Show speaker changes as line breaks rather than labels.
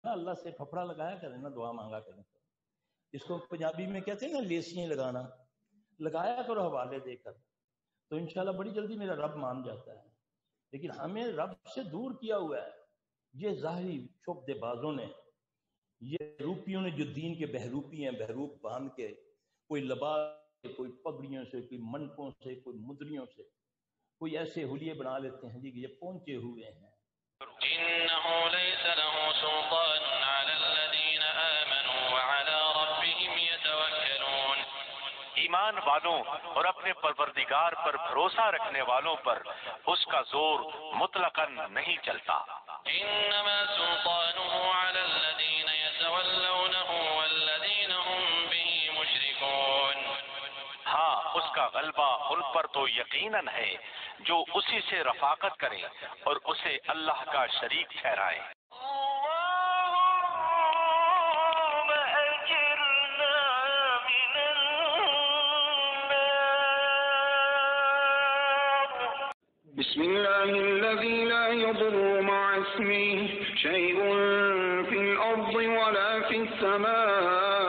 اللہ سے پھپڑا لگایا کریں نا، دعا مانگا کریں. اس کو پنجابی میں کہتے ہیں نا لیسیاں لگانا، لگایا کرو حوالے دے کر، تو انشاءاللہ بڑی جلدی میرا رب مان جاتا ہے. لیکن ہمیں رب سے دور کیا ہوا ہے یہ ظاہری شعبدے بازوں نے، یہ روپیوں نے جو دین کے بہروپی ہیں، بہروپ باندھ کے، کوئی لباس سے، کوئی پگڑیوں سے، کوئی منٹوں سے، کوئی مدریوں سے، کوئی ایسے حلیے بنا لیتے ہیں جی کہ یہ پہنچے ہوئے ہیں.
إنه ليس له سلطان على الذين آمنوا وعلى ربهم يتوكلون. ایمان والوں اور اپنے پروردگار پر بھروسہ رکھنے والوں پر اس کا زور مطلقاً نہیں چلتا. انما سلطانه على الذين يتولونه والذين هم به مشركون. ہاں اس کا غلبہ ان پر تو یقیناً ہے جو اسی سے رفاقت کریں اور اسے اللہ کا شریک ٹھہرائیں.
بسم الله الذي لا يضر مع اسمه شيء في الأرض ولا في السماء